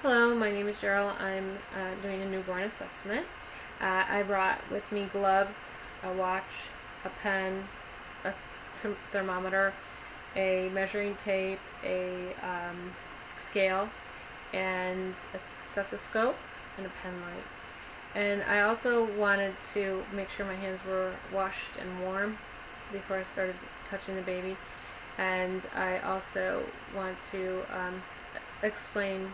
Hello, my name is Cheryl. I'm doing a newborn assessment. I brought with me gloves, a watch, a pen, a thermometer, a measuring tape, a scale, and a stethoscope and a pen light. And I also wanted to make sure my hands were washed and warm before I started touching the baby. And I also want to explain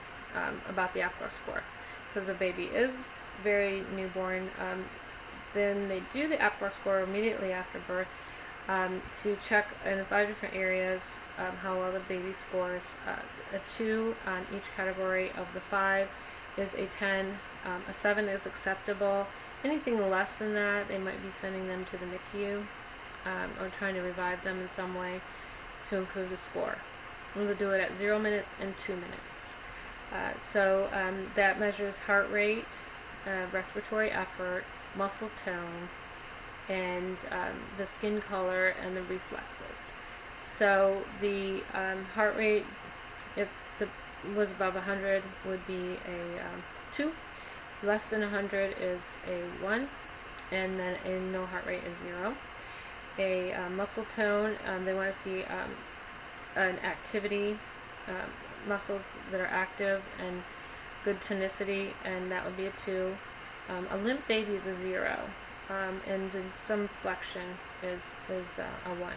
about the APGAR score, because the baby is very newborn. Then they do the APGAR score immediately after birth to check in the 5 different areas how well the baby scores. A 2 on each category of the 5 is a 10. A 7 is acceptable. Anything less than that, they might be sending them to the NICU or trying to revive them in some way to improve the score. And we'll do it at 0 minutes and 2 minutes. That measures heart rate, respiratory effort, muscle tone, and the skin color and the reflexes. So the heart rate, if the was above 100, would be a 2. Less than 100 is a 1, and then a no heart rate is 0. A muscle tone, they want to see an activity, muscles that are active and good tonicity, and that would be a 2. A limp baby is a 0, and in some flexion is a 1.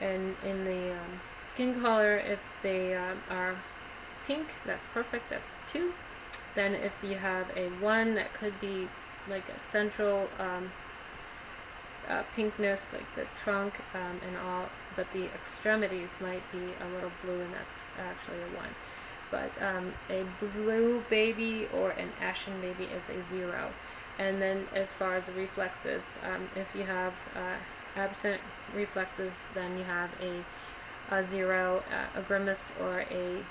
And in the skin color, if they are pink, that's perfect, that's 2. Then if you have a 1, that could be like a central pinkness, like the trunk and all, but the extremities might be a little blue, and that's actually a 1. But a blue baby or an ashen baby is a 0. And then as far as the reflexes, if you have absent reflexes, then you have a 0. A grimace or a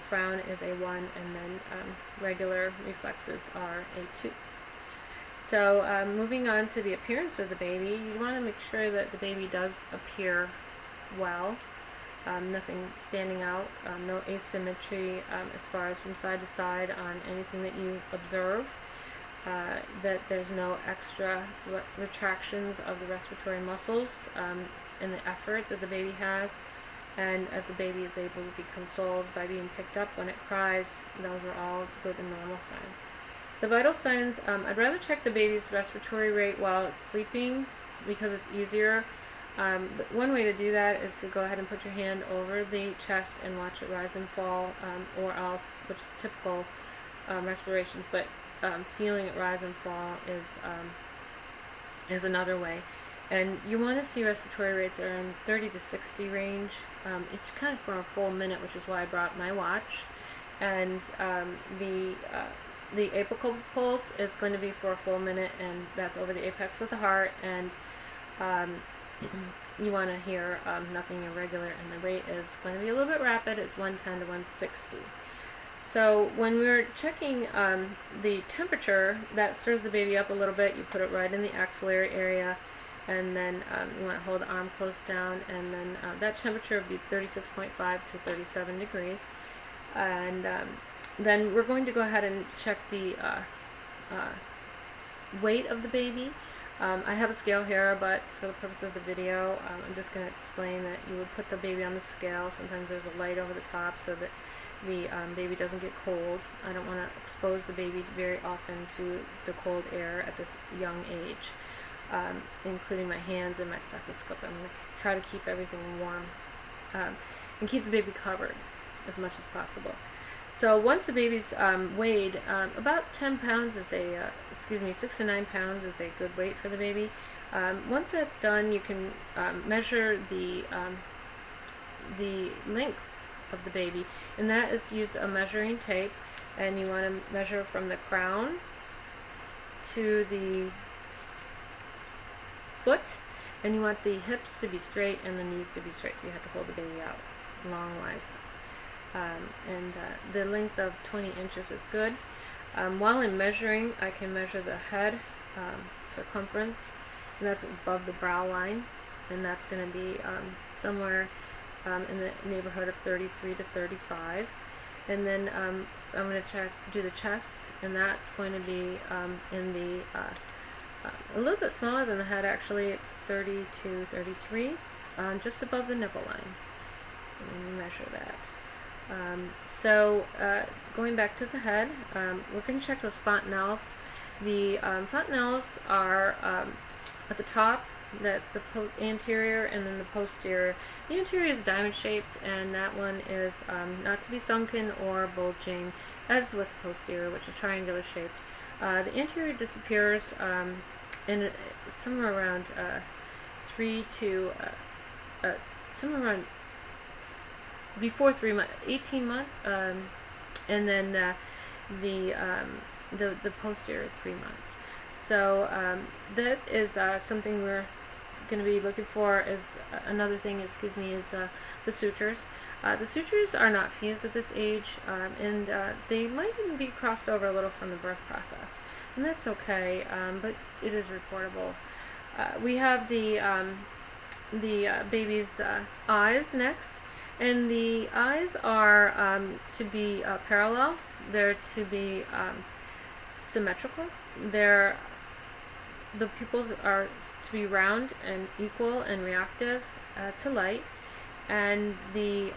frown is a 1, and then regular reflexes are a 2. So moving on to the appearance of the baby, you want to make sure that the baby does appear well. Nothing standing out, no asymmetry as far as from side to side on anything that you observe, that there's no extra retractions of the respiratory muscles and the effort that the baby has, and if the baby is able to be consoled by being picked up when it cries. Those are all good and normal signs. The vital signs, I'd rather check the baby's respiratory rate while it's sleeping because it's easier. But one way to do that is to go ahead and put your hand over the chest and watch it rise and fall, or else, which is typical respirations, but feeling it rise and fall is another way. And you want to see respiratory rates that are in 30 to 60 range. It's kind of for a full minute, which is why I brought my watch. And the apical pulse is going to be for a full minute, and that's over the apex of the heart, and you want to hear nothing irregular, and the rate is going to be a little bit rapid. It's 110 to 160. So when we're checking the temperature, that stirs the baby up a little bit. You put it right in the axillary area, and then you want to hold the arm close down, and then that temperature would be 36.5 to 37 degrees. And then we're going to go ahead and check the weight of the baby. I have a scale here, but for the purpose of the video, I'm just going to explain that you would put the baby on the scale. Sometimes there's a light over the top so that the baby doesn't get cold. I don't want to expose the baby very often to the cold air at this young age, including my hands and my stethoscope. I'm going to try to keep everything warm and keep the baby covered as much as possible. So once the baby's weighed, about 10 pounds is 6 to 9 pounds is a good weight for the baby. Once that's done, you can measure the length of the baby, and that is use a measuring tape, and you want to measure from the crown to the foot, and you want the hips to be straight and the knees to be straight, so you have to hold the baby out long-wise. The length of 20 inches is good. While I'm measuring, I can measure the head circumference, and that's above the brow line, and that's going to be somewhere in the neighborhood of 33 to 35. And then I'm going to do the chest, and that's going to be in the a little bit smaller than the head actually. It's 32, 33, just above the nipple line. Let me measure that. So going back to the head, we're going to check those fontanelles. The fontanelles are at the top. That's the anterior, and then the posterior. The anterior is diamond shaped, and that one is not to be sunken or bulging, as with the posterior, which is triangular shaped. The anterior disappears in somewhere around 3 to somewhere around before 3 months, 18 months, and then the posterior 3 months. So that is something we're going to be looking for. Is another thing, excuse me, is the sutures. The sutures are not fused at this age, and they might even be crossed over a little from the birth process, and that's okay, but it is reportable. We have the baby's eyes next, and the eyes are to be parallel. They're to be symmetrical. The pupils are to be round and equal and reactive to light, and the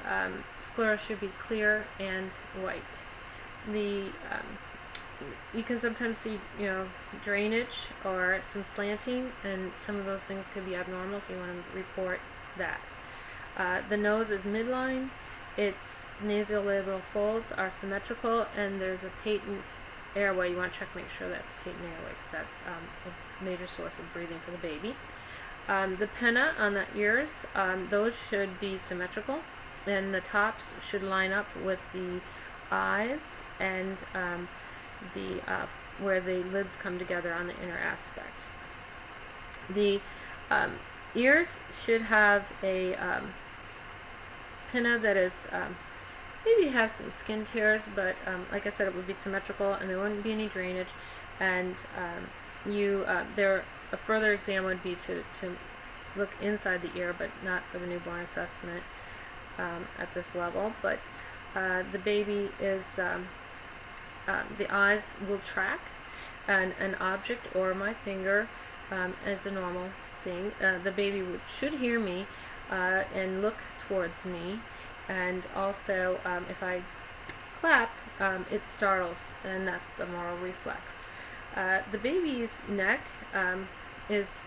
sclera should be clear and white. You can sometimes see, drainage or some slanting, and some of those things could be abnormal, so you want to report that. The nose is midline, its nasolabial folds are symmetrical, and there's a patent airway. You want to check, make sure that's patent airway, because that's a major source of breathing for the baby. The pinna on the ears, those should be symmetrical, and the tops should line up with the eyes and where the lids come together on the inner aspect. The ears should have a pinna that is maybe has some skin tears, but like I said, it would be symmetrical, and there wouldn't be any drainage. And a further exam would be to look inside the ear, but not for the newborn assessment at this level. But the baby is the eyes will track an object or my finger as a normal thing. The baby should hear me and look towards me, and also if I clap, it startles, and that's a moral reflex. The baby's neck is,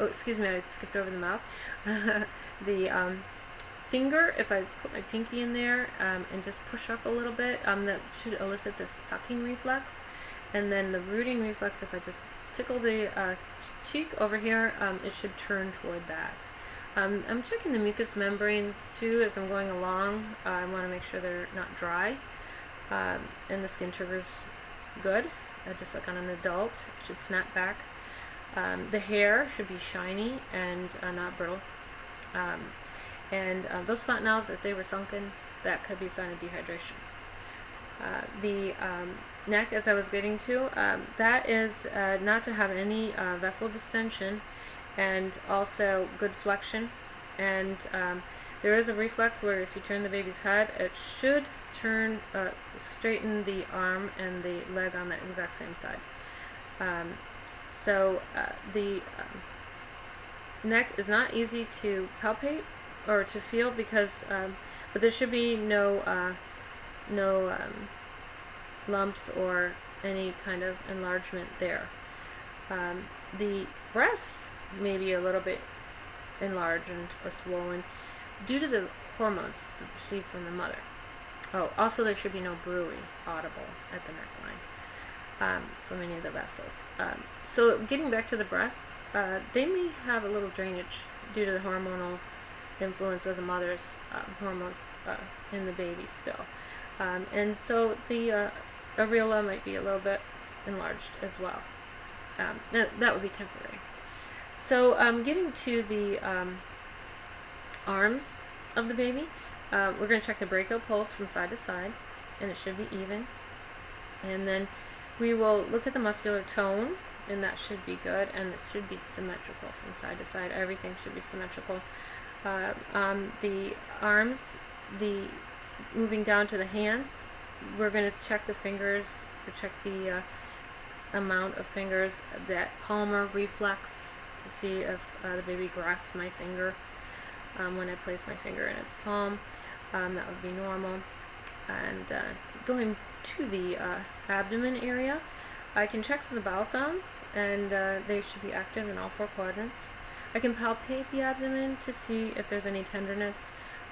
oh, excuse me, I skipped over the mouth. The finger, if I put my pinky in there and just push up a little bit, that should elicit the sucking reflex. And then the rooting reflex, if I just tickle the cheek over here, it should turn toward that. I'm checking the mucous membranes too as I'm going along. I want to make sure they're not dry, and the skin trigger's good, just like on an adult. It should snap back. The hair should be shiny and not brittle. And those fontanelles, if they were sunken, that could be a sign of dehydration. The neck, as I was getting to, that is not to have any vessel distension, and also good flexion. And there is a reflex where if you turn the baby's head, it should straighten the arm and the leg on the exact same side. So the neck is not easy to palpate or to feel, because but there should be no lumps or any kind of enlargement there. The breasts may be a little bit enlarged or swollen due to the hormones received from the mother. Oh, also there should be no bruit audible at the neckline from any of the vessels. So getting back to the breasts, they may have a little drainage due to the hormonal influence of the mother's hormones in the baby still. And so the areola might be a little bit enlarged as well. That would be temporary. So getting to the arms of the baby, we're going to check the brachial pulse from side to side, and it should be even. And then we will look at the muscular tone, and that should be good, and it should be symmetrical from side to side. Everything should be symmetrical. The arms, moving down to the hands, we're going to check the fingers, or check the amount of fingers, that palmar reflex, to see if the baby grasps my finger when I place my finger in its palm. That would be normal. And going to the abdomen area, I can check for the bowel sounds, and they should be active in all 4 quadrants. I can palpate the abdomen to see if there's any tenderness.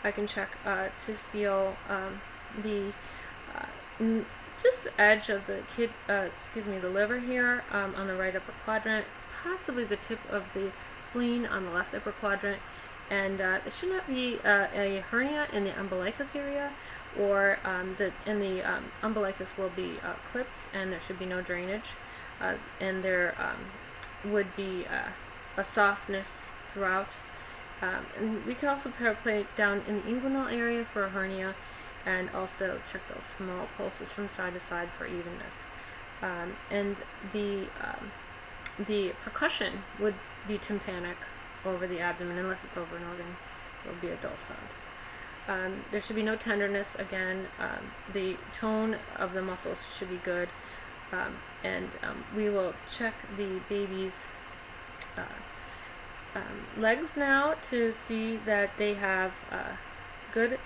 I can check to feel the just the edge of the the liver here on the right upper quadrant, possibly the tip of the spleen on the left upper quadrant, and there should not be a hernia in the umbilicus area, or the umbilicus will be clipped, and there should be no drainage, and there would be a softness throughout. And we can also palpate down in the inguinal area for a hernia, and also check those small pulses from side to side for evenness. And the percussion would be tympanic over the abdomen, unless it's over an organ. It will be a dull sound. There should be no tenderness. Again, the tone of the muscles should be good, and we will check the baby's legs now to see that they have good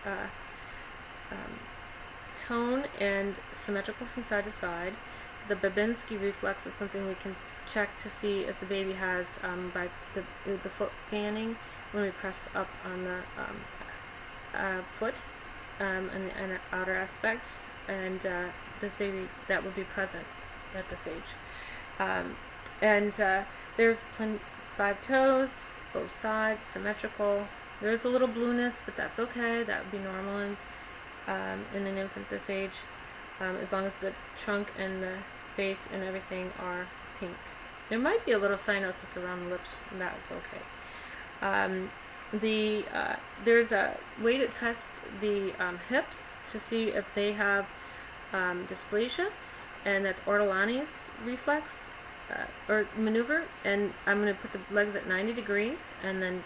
tone and symmetrical from side to side. The Babinski reflex is something we can check to see if the baby has by the foot fanning when we press up on the foot and the outer aspect, and this baby, that would be present at this age. There's 5 toes, both sides, symmetrical. There's a little blueness, but that's okay. That would be normal in an infant this age, as long as the trunk and the face and everything are pink. There might be a little cyanosis around the lips, and that is okay. There's a way to test the hips to see if they have dysplasia, and that's Ortolani's reflex or maneuver. And I'm going to put the legs at 90 degrees and then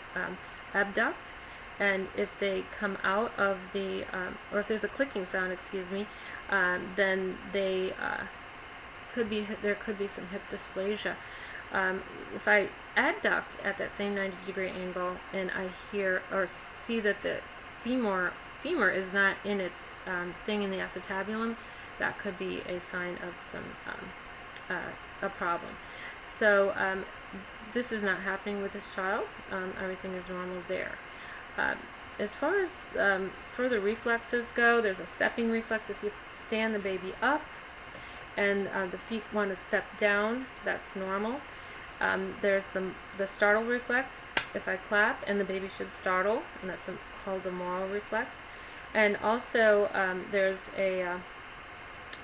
abduct. And if they come out of the, or if there's a clicking sound, then they there could be some hip dysplasia. If I adduct at that same 90-degree angle, and I hear or see that the femur is not in its staying in the acetabulum, that could be a sign of some a problem. So this is not happening with this child. Everything is normal there. As far as further reflexes go, there's a stepping reflex. If you stand the baby up and the feet want to step down, that's normal. There's the startle reflex. If I clap, and the baby should startle, and that's called the moral reflex. And also there's a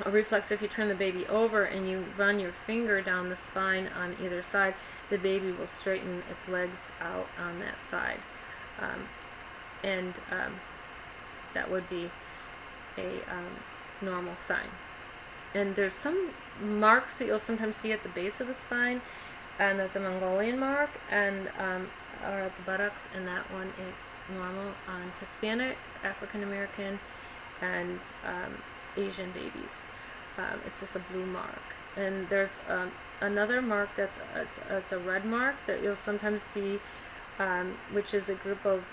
reflex if you turn the baby over and you run your finger down the spine on either side, the baby will straighten its legs out on that side. That would be a normal sign. And there's some marks that you'll sometimes see at the base of the spine, and that's a Mongolian mark, and or at the buttocks, and that one is normal on Hispanic, African American, and Asian babies. It's just a blue mark. And there's another mark that's it's a red mark that you'll sometimes see, which is a group of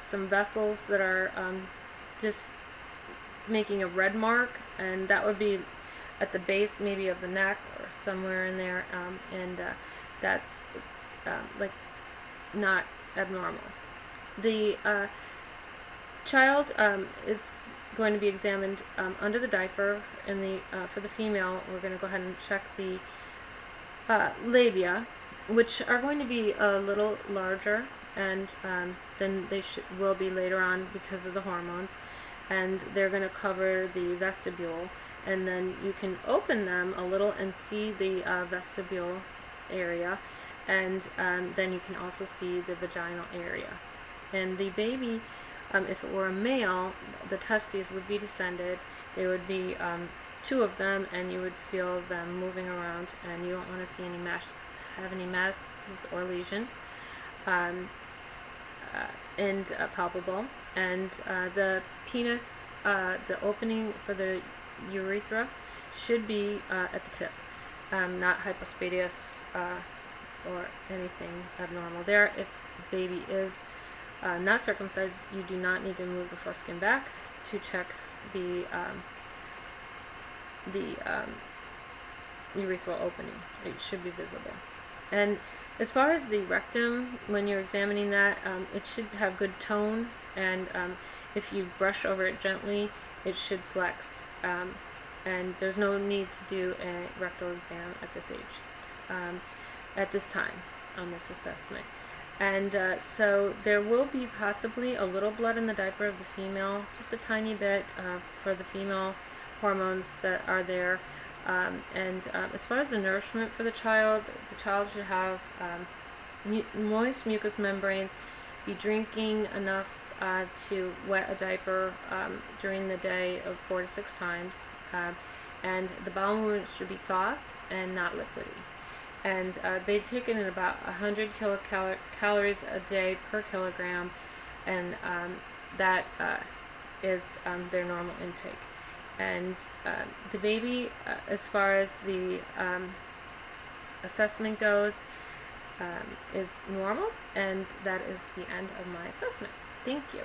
some vessels that are just making a red mark, and that would be at the base maybe of the neck or somewhere in there, and that's like not abnormal. The child is going to be examined under the diaper, and for the female we're going to go ahead and check the labia, which are going to be a little larger and than they will be later on because of the hormones, and they're going to cover the vestibule, and then you can open them a little and see the vestibule area, and then you can also see the vaginal area. And the baby, if it were a male, the testes would be descended. There would be 2 of them, and you would feel them moving around, and you don't want to see any masses or lesion, and palpable. And the penis the opening for the urethra should be at the tip, not hypospadias or anything abnormal there. If the baby is not circumcised, you do not need to move the foreskin back to check the urethral opening. It should be visible. And as far as the rectum, when you're examining that, it should have good tone, and if you brush over it gently, it should flex. And there's no need to do a rectal exam at this age, at this time on this assessment. And so there will be possibly a little blood in the diaper of the female, just a tiny bit for the female hormones that are there. And as far as the nourishment for the child should have moist mucous membranes, be drinking enough to wet a diaper during the day of 4 to 6 times, and the bowel movements should be soft and not liquidy. And they take in about 100 kilocalories a day per kilogram, and that is their normal intake. And the baby, as far as the assessment goes, is normal, and that is the end of my assessment. Thank you.